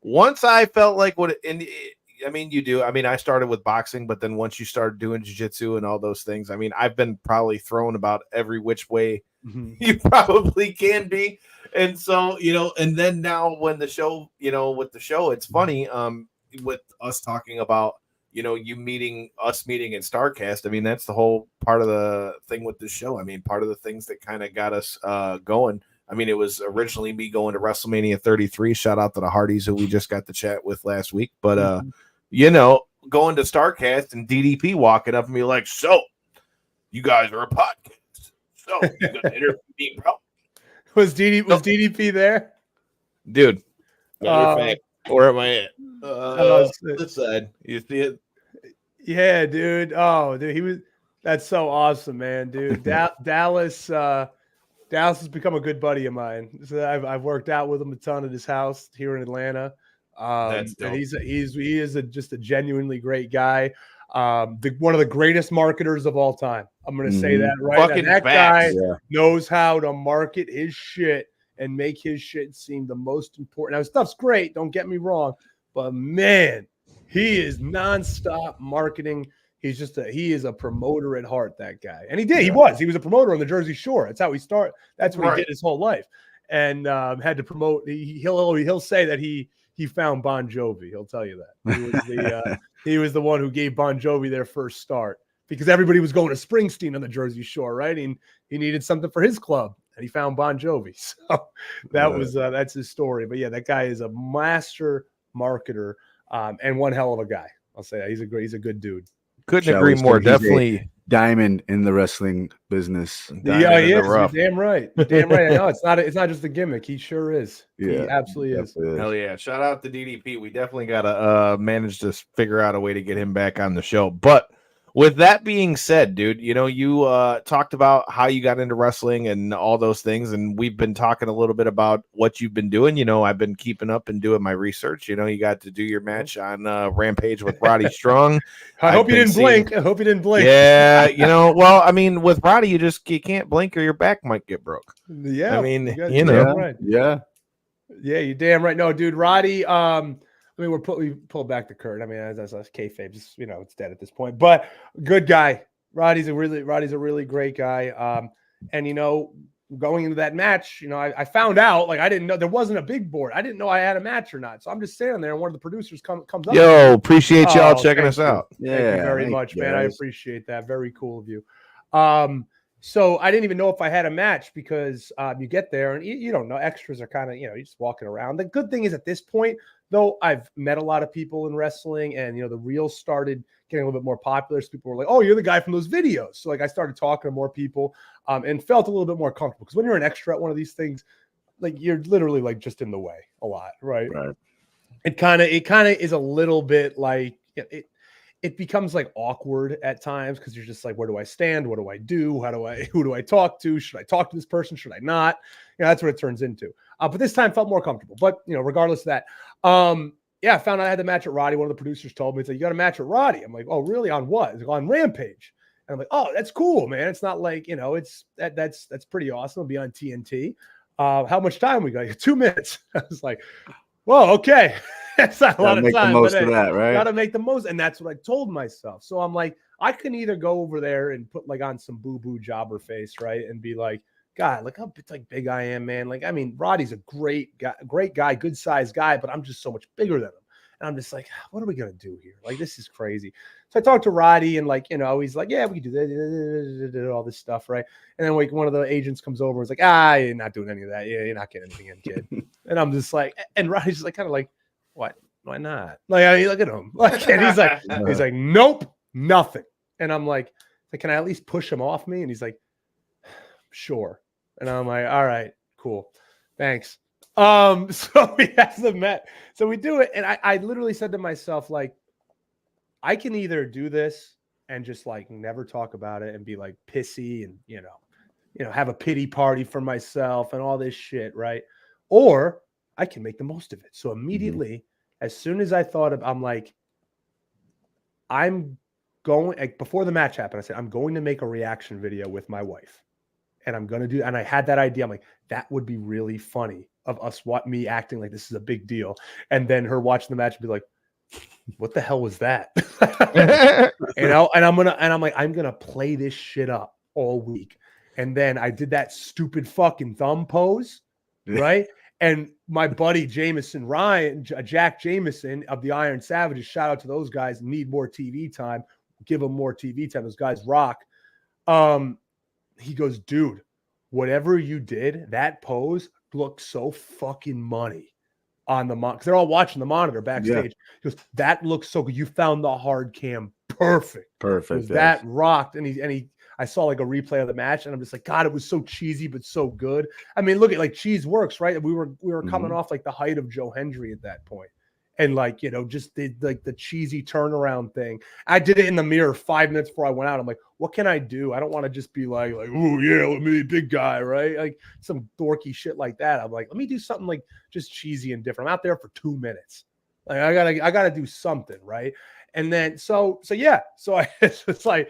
once I felt like you do. I mean, I started with boxing, but then once you start doing jiu-jitsu and all those things, I mean, I've been probably thrown about every which way you probably can be. And so, and then now when the show, with the show, it's funny, with us talking about, you meeting in StarCast. I mean, that's the whole part of the thing with this show. I mean, part of the things that kind of got us going. I mean, it was originally me going to WrestleMania 33. Shout out to the Hardys who we just got to chat with last week. But, going to StarCast and DDP walking up and be like, "So, you guys are a podcast. So, you got to interview me, bro." Was DDP there? Dude. Matter of fact, where am I at? This side. You see it? Yeah, dude. Oh, dude, that's so awesome, man, dude. Dallas has become a good buddy of mine. So I've worked out with him a ton at his house here in Atlanta. That's dope. And he is just a genuinely great guy. One of the greatest marketers of all time. I'm going to say that right now. That guy knows how to market his shit and make his shit seem the most important. Now, his stuff's great. Don't get me wrong. But man, he is nonstop marketing. He is a promoter at heart, that guy. And he was a promoter on the Jersey Shore. That's how he started. That's what he did his whole life. And had to promote. He'll say that he found Bon Jovi. He'll tell you that. He was the one who gave Bon Jovi their first start because everybody was going to Springsteen on the Jersey Shore, right? And he needed something for his club, and he found Bon Jovi. So that's his story. But yeah, that guy is a master marketer and one hell of a guy. I'll say that. He's a good dude. Couldn't agree more. Definitely diamond in the wrestling business. Yeah, he is. You're damn right. Damn right. I know it's not just a gimmick. He sure is. Yeah, he absolutely is. Hell yeah. Shout out to DDP. We definitely gotta manage to figure out a way to get him back on the show. But with that being said, dude, you talked about how you got into wrestling and all those things, and we've been talking a little bit about what you've been doing. I've been keeping up and doing my research. You got to do your match on Rampage with Roddy Strong. I hope you didn't blink. Yeah, well, I mean, with Roddy, you can't blink or your back might get broke. Yeah, I mean, right. Yeah, you're damn right. No, dude, Roddy. I mean, we pulled back the curtain. I mean, that's kayfabe. Just, it's dead at this point. But good guy. Roddy's a really great guy. And going into that match, I found out, like, I didn't know there wasn't a big board. I didn't know I had a match or not. So I'm just standing there, and one of the producers comes up. Yo, appreciate y'all checking us out. Thank you very much, man. I appreciate that. Very cool of you. So I didn't even know if I had a match because you get there and you don't know. Extras are kind of, you're just walking around. The good thing is at this point, though, I've met a lot of people in wrestling and, the reels started getting a little bit more popular. So people were like, oh, you're the guy from those videos. So like I started talking to more people and felt a little bit more comfortable because when you're an extra at one of these things, like you're literally like just in the way a lot. Right. It kind of is a little bit like it becomes like awkward at times because you're just like, where do I stand? What do I do? Who do I talk to? Should I talk to this person? Should I not? That's what it turns into. But this time felt more comfortable. But regardless of that, I found out I had the match at Roddy. One of the producers told me, it's like, you got a match at Roddy. I'm like, oh, really? On what? It's like, on Rampage. And I'm like, oh, that's cool, man. It's not like, that's pretty awesome. It'll be on TNT. How much time we got? 2 minutes. I was like, well, okay. That's not a lot of time. Make the most of that, right? Got to make the most. And that's what I told myself. So I'm like, I can either go over there and put like on some boo-boo jobber face, right? And be like, God, look how big I am, man. Like, I mean, Roddy's a great guy, good sized guy, but I'm just so much bigger than him. And I'm just like, what are we going to do here? Like, this is crazy. So I talked to Roddy and like, he's like, yeah, we can do that, all this stuff. Right. And then like one of the agents comes over and is like, you're not doing any of that. Yeah, you're not getting anything in, kid. And I'm just like, and Roddy's just like, kind of like, what? Why not? Like, I mean, look at him. Like, and he's like, nope, nothing. And I'm like, can I at least push him off me? And he's like, sure. And I'm like, all right, cool. Thanks. So we have the met. So we do it. And I literally said to myself, like, I can either do this and just like never talk about it and be like pissy and, have a pity party for myself and all this shit. Right. Or I can make the most of it. So immediately, as soon as I thought of, I'm like, I'm going, like, before the match happened, I said, I'm going to make a reaction video with my wife. And I'm going to do, and I had that idea. I'm like, that would be really funny of us, me acting like this is a big deal. And then her watching the match and be like, what the hell was that? And I'm like, I'm going to play this shit up all week. And then I did that stupid fucking thumb pose. Right. And my buddy Jack Jameson of the Iron Savages, shout out to those guys, need more TV time. Give them more TV time. Those guys rock. He goes, dude, whatever you did, that pose looked so fucking money on the monitor. Because they're all watching the monitor backstage. Yeah. He goes, that looks so good. You found the hard cam perfect. Perfect. Yes. That rocked. And I saw like a replay of the match, and I'm just like, God, it was so cheesy but so good. I mean, look at like cheese works, right? We were coming off like the height of Joe Hendry at that point. And like, just the cheesy turnaround thing. I did it in the mirror 5 minutes before I went out. I'm like, what can I do? I don't want to just be like, oh yeah, let me big guy, right? Like some dorky shit like that. I'm like, let me do something like just cheesy and different. I'm out there for 2 minutes. Like I gotta do something, right? And then so yeah. So it's like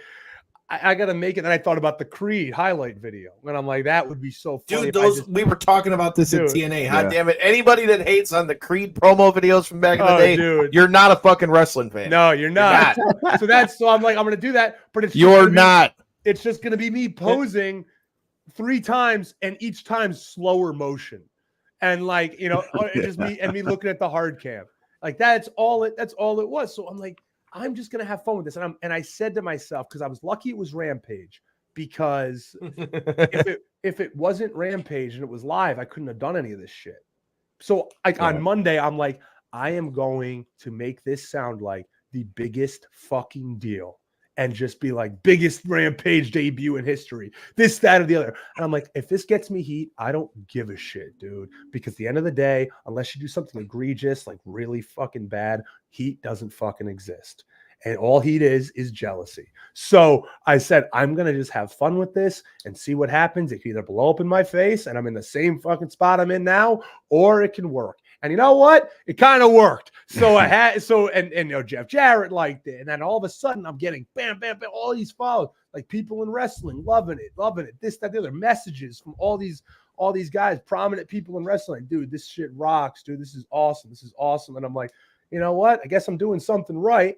I got to make it. And I thought about the Creed highlight video. And I'm like, that would be so funny. Dude, we were talking about this at TNA. God damn it. Anybody that hates on the Creed promo videos from back in the day, you're not a fucking wrestling fan. No, you're not. So I'm like, I'm going to do that. But it's It's just going to be me posing 3 times and each time slower motion. And like, it's just me looking at the hard cam. Like that's all it was. So I'm like, I'm just going to have fun with this. And I said to myself, because I was lucky it was Rampage, because if it wasn't Rampage and it was live, I couldn't have done any of this shit. So on Monday, I'm like, I am going to make this sound like the biggest fucking deal and just be like, biggest Rampage debut in history, this, that, or the other. And I'm like, if this gets me heat, I don't give a shit, dude. Because at the end of the day, unless you do something egregious, like really fucking bad, heat doesn't fucking exist. And all heat is jealousy. So I said, I'm going to just have fun with this and see what happens. It can either blow up in my face and I'm in the same fucking spot I'm in now, or it can work. And you know what? It kind of worked. So Jeff Jarrett liked it. And then all of a sudden I'm getting bam, bam, bam, all these follows, like people in wrestling, loving it. This, that, the other, messages from all these guys, prominent people in wrestling. Dude, this shit rocks, dude. This is awesome. And I'm like, you know what? I guess I'm doing something right.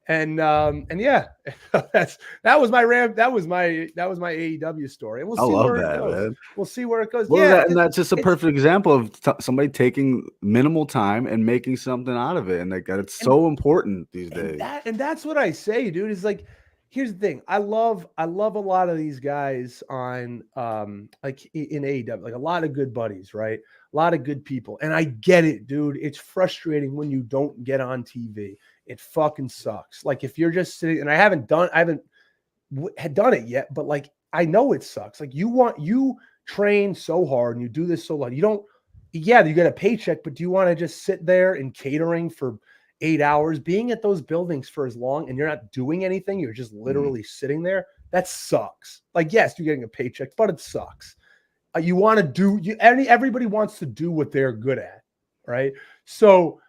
And yeah, that was my AEW story. And we'll see where it goes. Man. We'll see where it goes. Well, and that's just a perfect example of somebody taking minimal time and making something out of it. And it's so important these days. And that's what I say, dude, is like, here's the thing. I love a lot of these guys on like in AEW, like a lot of good buddies, right? A lot of good people. And I get it, dude. It's frustrating when you don't get on TV. It fucking sucks. Like if you're just sitting, and I haven't done it yet, but like I know it sucks. Like you train so hard and you do this so long. You get a paycheck, but do you want to just sit there in catering for 8 hours, being at those buildings for as long, and you're not doing anything? You're just literally sitting there. That sucks. Like, yes, you're getting a paycheck, but it sucks. You want to do everybody wants to do what they're good at, right? So,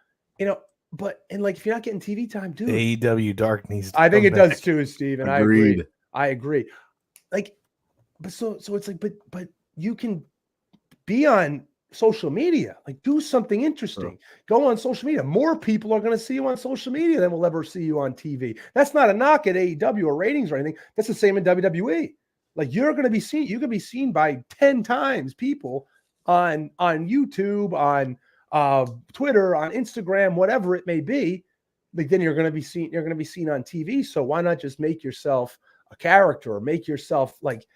but like if you're not getting TV time, dude, AEW Dark needs to I think come it back. does too, Steve, and Agreed. I agree. Like, but so it's like, but you can be on social media, like do something interesting. Go on social media. More people are going to see you on social media than will ever see you on TV. That's not a knock at AEW or ratings or anything. That's the same in WWE. Like you're going to be seen. You can be seen by 10 times people on YouTube, on Twitter, on Instagram, whatever it may be. Like then you're going to be seen. You're going to be seen on TV. So why not just make yourself a character, or make yourself like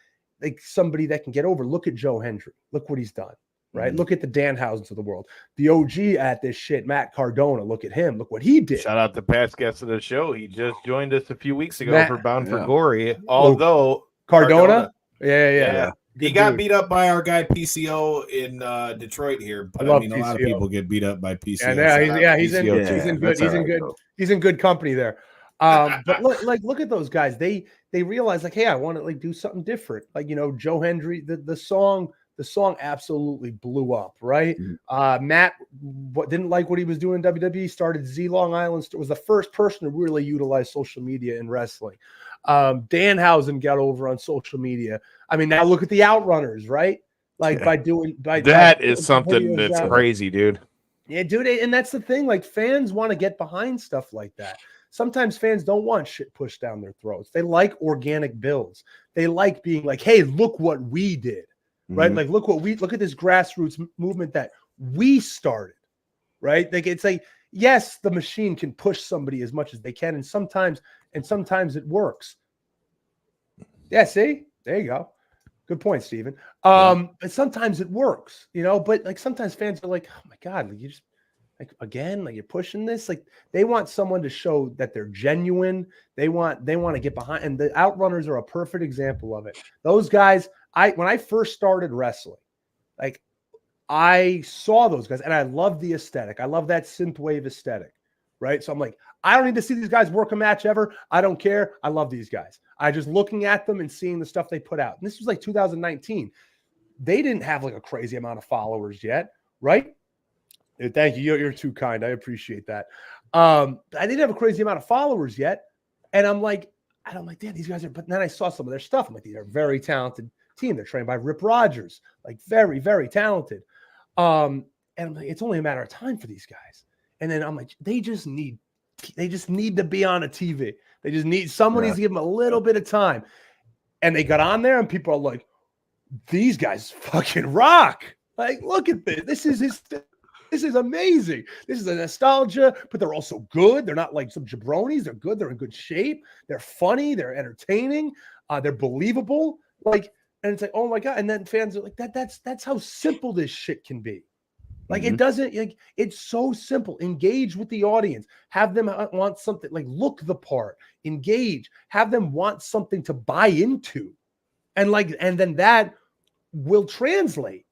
somebody that can get over? Look at Joe Hendry. Look what he's done. Right. Look at the Danhausens of the world, the OG at this shit, Matt Cardona. Look at him. Look what he did. Shout out to past guest of the show. He just joined us a few weeks ago Matt, for Bound for Glory. Although Cardona? Yeah. He got beat up by our guy PCO in Detroit here, but I mean, a lot of people get beat up by PCO. He's in good company there. But look at those guys. They realize like, hey, I want to like do something different. Like Joe Hendry, the song absolutely blew up, right? Matt didn't like what he was doing in WWE, started Z Long Island, was the first person to really utilize social media in wrestling. Danhausen got over on social media. I mean, now look at the Outrunners, right? Like that is something that's crazy, dude. Yeah, dude. And that's the thing. Like fans want to get behind stuff like that. Sometimes fans don't want shit pushed down their throats. They like organic builds. They like being like, hey, look what we did. Right? Like, look at this grassroots movement that we started, right? Like, it's like, yes, the machine can push somebody as much as they can. And sometimes it works. Yeah. See, there you go. Good point, Steven. But sometimes it works, but like, sometimes fans are like, oh my God, like you just like, again, like you're pushing this, like they want someone to show that they're genuine. They want to get behind, and the Outrunners are a perfect example of it. Those guys, when I first started wrestling, like I saw those guys and I love the aesthetic. I love that synthwave aesthetic, right? So I'm like, I don't need to see these guys work a match ever. I don't care. I love these guys. I just looking at them and seeing the stuff they put out. And this was like 2019. They didn't have like a crazy amount of followers yet, right? Thank you. You're too kind. I appreciate that. I didn't have a crazy amount of followers yet. And I'm like, damn, these guys are, but then I saw some of their stuff. I'm like, these are very talented team. They're trained by Rip Rogers, like very, very talented. And I'm like, it's only a matter of time for these guys. And then I'm like, they just need to be on a TV. They just need somebody to give them a little bit of time. And they got on there and people are like, these guys fucking rock. Like, look at this. This is amazing. This is a nostalgia, but they're also good. They're not like some jabronis. They're good. They're in good shape. They're funny. They're entertaining. They're believable. Like, and it's like, oh my God. And then fans are like, that's how simple this shit can be. Like it doesn't, like it's so simple. Engage with the audience. Have them want something, like look the part, engage, have them want something to buy into. And then that will translate.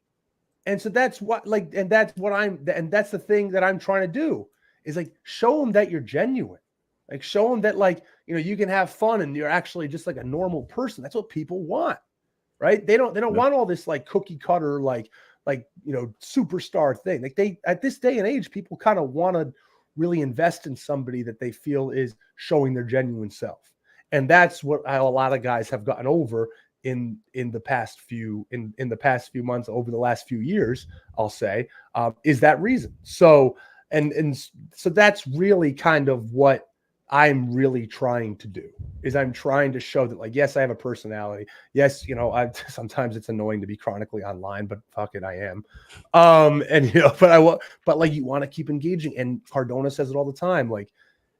And so that's what that's the thing that I'm trying to do is like show them that you're genuine. Like show them that you can have fun and you're actually just like a normal person. That's what people want. Right? They don't want all this like cookie cutter superstar thing. Like they at this day and age, people kind of want to really invest in somebody that they feel is showing their genuine self. And that's what a lot of guys have gotten over in the past few months, over the last few years, I'll say, is that reason. So so that's really kind of what I'm really trying to do, is I'm trying to show that, like, yes, I have a personality. Yes, sometimes it's annoying to be chronically online, but fuck it, I am. But you want to keep engaging. And Cardona says it all the time. Like,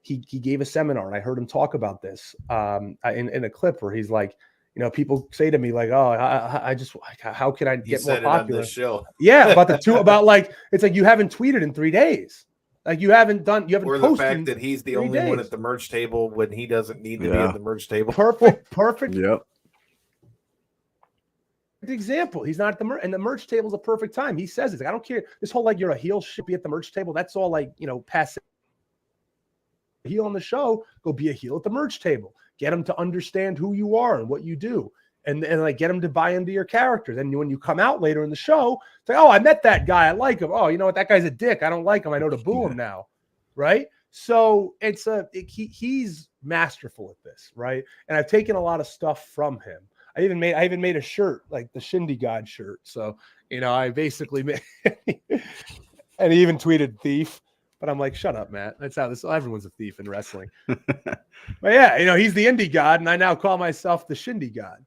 he gave a seminar, and I heard him talk about this in a clip where he's like, you know, people say to me like, "Oh, I just, how can I get more popular?" On this show. Yeah, about like, it's like you haven't tweeted in 3 days. Like you haven't posted. Or the fact that he's the only one at the merch table when he doesn't need to be at the merch table. Perfect. Yep. Example. He's not at the merch, and the merch table is a perfect time. He says it. Like, I don't care. This whole like you're a heel should be at the merch table. That's all like, you know, passive. Heel on the show, go be a heel at the merch table. Get him to understand who you are and what you do. And like get him to buy into your character. Then when you come out later in the show, say, "Oh, I met that guy. I like him. Oh, you know what? That guy's a dick. I don't like him. I know to boo him now." Right? So he's masterful at this, right? And I've taken a lot of stuff from him. I even made a shirt, like the Shindy God shirt. So, you know, I basically made and he even tweeted thief. But I'm like, shut up, Matt. That's how this. Everyone's a thief in wrestling. But yeah, you know, he's the indie god, and I now call myself the Shindy God.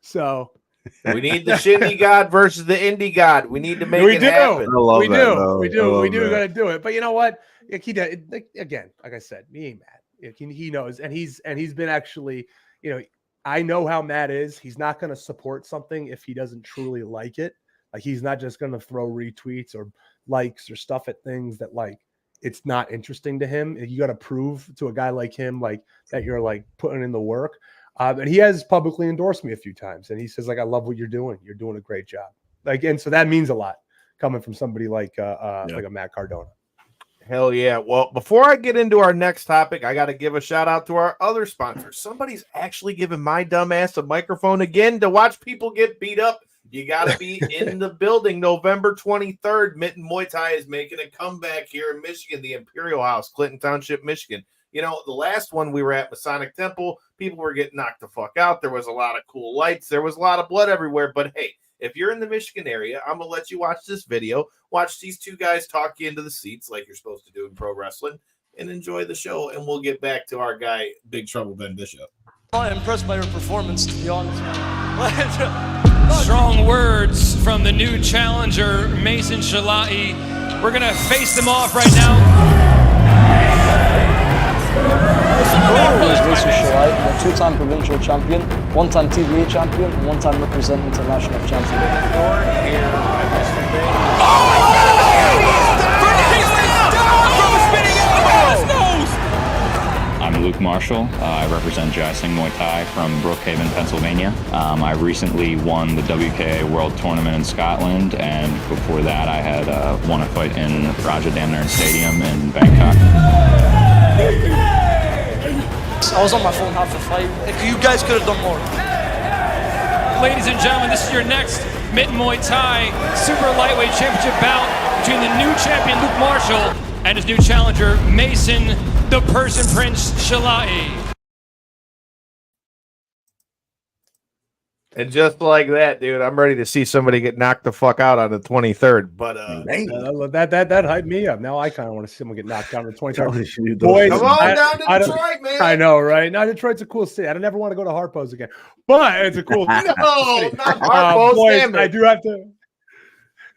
So we need the Shindy God versus the indie God. We need to make it happen. We do got to do it. But you know what? He does. Again, like I said, he ain't mad. He knows, and he's been actually. You know, I know how Matt is. He's not going to support something if he doesn't truly like it. Like he's not just going to throw retweets or likes or stuff at things that like. It's not interesting to him. You got to prove to a guy like him, like that you're like putting in the work. And he has publicly endorsed me a few times. And he says like, "I love what you're doing. You're doing a great job." Like, and so that means a lot coming from somebody like a Matt Cardona. Hell yeah. Well, before I get into our next topic, I got to give a shout out to our other sponsors. Somebody's actually giving my dumb ass a microphone again to watch people get beat up. You got to be in the building. November 23rd, Mitten Muay Thai is making a comeback here in Michigan, the Imperial House, Clinton Township, Michigan. You know, the last one we were at Masonic Temple, people were getting knocked the fuck out. There was a lot of cool lights. There was a lot of blood everywhere. But hey, if you're in the Michigan area, I'm going to let you watch this video. Watch these two guys talk you into the seats like you're supposed to do in pro wrestling and enjoy the show. And we'll get back to our guy, Big Trouble Ben Bishop. I'm impressed by your performance, to be honest. Strong words from the new challenger, Mason Shala'i. We're going to face them off right now. Mason Shala'i, the two-time provincial champion, one-time TBA champion, and one-time represent international champion. I'm Luke Marshall. I represent Jai Singh Muay Thai from Brookhaven, Pennsylvania. I recently won the WKA World Tournament in Scotland, and before that I had won a fight in Raja Damnaran Stadium in Bangkok. I was on my phone half the fight. You guys could have done more. Ladies and gentlemen, this is your next Mitten Muay Thai Super Lightweight Championship bout between the new champion Luke Marshall and his new challenger Mason the Persian Prince Shala'i. And just like that, dude, I'm ready to see somebody get knocked the fuck out on the 23rd. But that hyped me up. Now I kind of want to see someone get knocked out on the 23rd. Boys, come on down to Detroit, man. I know, right? Now Detroit's a cool city. I don't ever want to go to Harpo's again, but it's a cool city. No, not Harpo's. I do have to.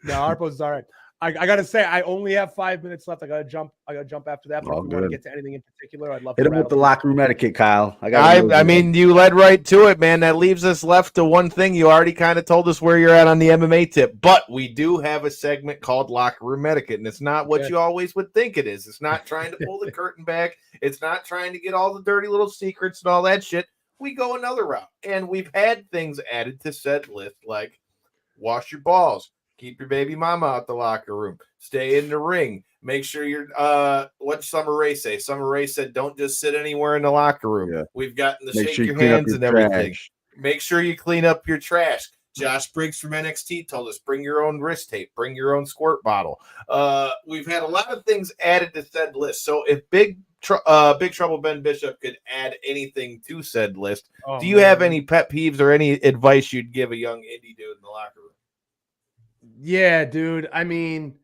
No, Harpo's is all right. I gotta say, I only have 5 minutes left. I gotta jump after that. But if you want to get to anything in particular, I'd love to hit him with the locker room etiquette, Kyle. I mean, you led right to it, man. That leaves us left to one thing. You already kind of told us where you're at on the MMA tip, but we do have a segment called Locker Room Etiquette, and it's not what you always would think it is. It's not trying to pull the curtain back. It's not trying to get all the dirty little secrets and all that shit. We go another route, and we've had things added to said list like wash your balls. Keep your baby mama out the locker room. Stay in the ring. Make sure you're what Summer Rae say? Summer Rae said, don't just sit anywhere in the locker room. Yeah. We've gotten to shake your hands and everything. Make sure you clean up your trash. Josh Briggs from NXT told us, bring your own wrist tape, bring your own squirt bottle. We've had a lot of things added to said list. So if Big Trouble Ben Bishop could add anything to said list, do you have any pet peeves or any advice you'd give a young indie dude in the locker room? Yeah, dude. I mean,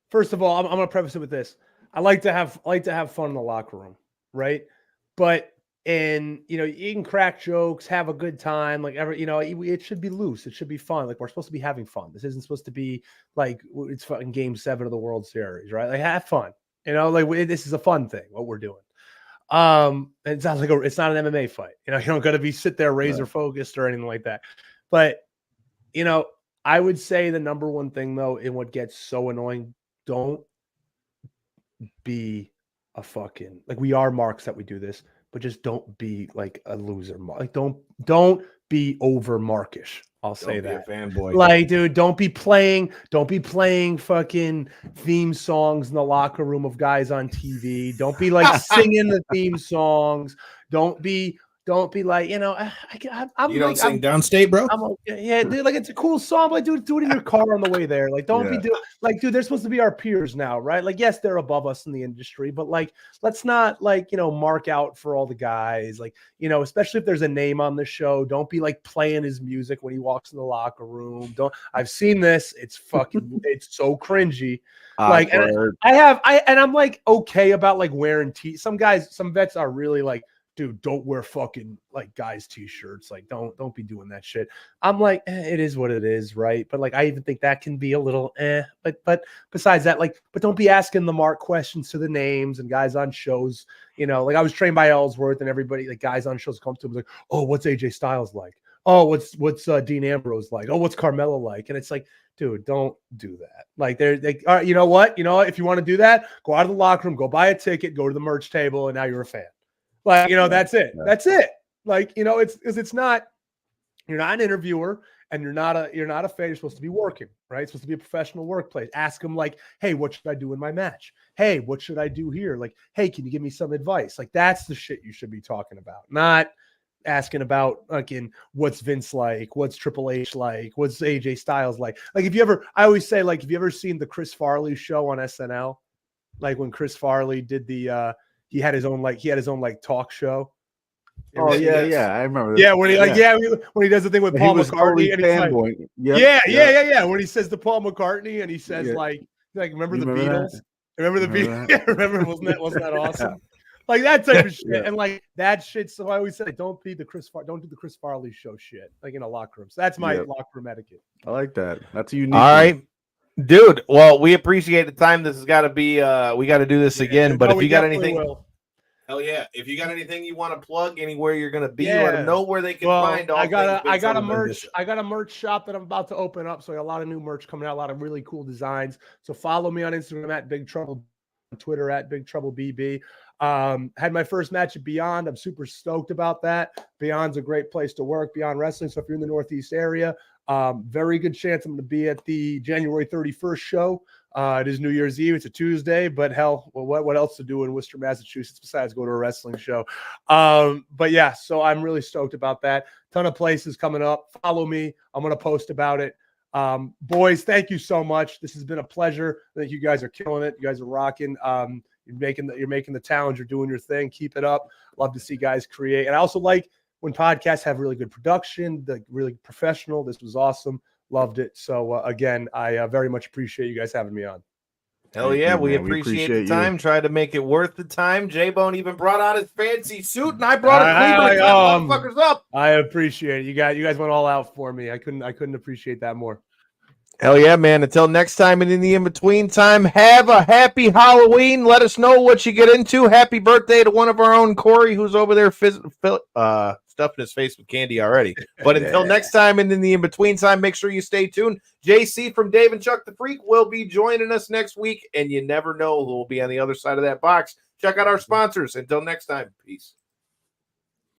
first of all, I'm going to preface it with this. I like to have fun in the locker room, right? But you can crack jokes, have a good time, it should be loose. It should be fun. Like, we're supposed to be having fun. This isn't supposed to be like it's fucking Game 7 of the World Series, right? Like, have fun. This is a fun thing, what we're doing. And it sounds like it's not an MMA fight. You don't got to be sit there razor focused or anything like that. But I would say the number one thing though, in what gets so annoying, don't be a fucking we are marks that we do this, but just don't be like a loser. Like don't be over markish. I'll say that. Be a fanboy. Like, dude, don't be playing fucking theme songs in the locker room of guys on TV. Don't be like singing the theme songs. Don't be like, I'm you don't sing downstate, bro. Yeah, dude, like it's a cool song, but do it in your car on the way there. Like, don't be doing dude, they're supposed to be our peers now, right? Like, yes, they're above us in the industry, but like, let's not mark out for all the guys. Like, especially if there's a name on the show, don't be like playing his music when he walks in the locker room. I've seen this. It's fucking, it's so cringy. Like, and I'm like okay about like wearing some vets are really like, dude, don't wear fucking like guys t-shirts. Like don't be doing that shit. I'm like, it is what it is, right? But like I even think that can be a little but besides that, like, but don't be asking the mark questions to the names and guys on shows. Like I was trained by Ellsworth and everybody, like guys on shows come to him like, oh, what's AJ Styles like? Oh, what's Dean Ambrose like? Oh, what's Carmelo like? And it's like, dude, don't do that. Like all right, you know what? If you want to do that, go out of the locker room, go buy a ticket, go to the merch table, and now you're a fan. Like, that's it. That's it. Like, it's not, you're not an interviewer and you're not a fan. You're supposed to be working, right? It's supposed to be a professional workplace. Ask them like, hey, what should I do in my match? Hey, what should I do here? Like, hey, can you give me some advice? Like, that's the shit you should be talking about. Not asking about what's Vince like, what's Triple H like, what's AJ Styles like. Like, I always say, like, have you ever seen the Chris Farley show on SNL? Like when Chris Farley did he had his own talk show. Oh yeah, I remember that. Yeah, when he does the thing with Paul McCartney, and he's like, when he says to Paul McCartney, and he says like remember the Beatles? That? Remember the Beatles? Yeah, remember? Wasn't that awesome? Like that type of shit, and like that shit. So I always say, don't do the Chris Farley show shit, like in a locker room. So that's my locker room etiquette. I like that. That's a unique. All right. Dude, well, we appreciate the time. This has got to be we got to do this again. But if you got anything, hell yeah! If you got anything you want to plug, anywhere you're going to be, let them know where they can find all. I got a merch shop that I'm about to open up. So I got a lot of new merch coming out, a lot of really cool designs. So follow me on Instagram at Big Trouble, on Twitter at Big Trouble BB. Had my first match at Beyond. I'm super stoked about that. Beyond's a great place to work, Beyond Wrestling. So if you're in the Northeast area, very good chance I'm going to be at the January 31st show. It is New Year's Eve. It's a Tuesday, but hell, what else to do in Worcester, Massachusetts besides go to a wrestling show? But yeah, so I'm really stoked about that. Ton of places coming up. Follow me. I'm going to post about it. Boys, thank you so much. This has been a pleasure. I think you guys are killing it. You guys are rocking. You're making the towns. You're doing your thing. Keep it up. Love to see guys create. And I also like when podcasts have really good production, really professional. This was awesome. Loved it. So again, I very much appreciate you guys having me on. Hell yeah, we appreciate the time. Try to make it worth the time. J-Bone even brought out his fancy suit, and I brought it. Motherfuckers up. I appreciate it. You guys went all out for me. I couldn't appreciate that more. Hell yeah, man. Until next time and in the in-between time, have a happy Halloween. Let us know what you get into. Happy birthday to one of our own, Corey, who's over there stuffing his face with candy already. But until next time and in the in-between time, make sure you stay tuned. JC from Dave and Chuck the Freak will be joining us next week, and you never know who will be on the other side of that box. Check out our sponsors. Until next time, peace.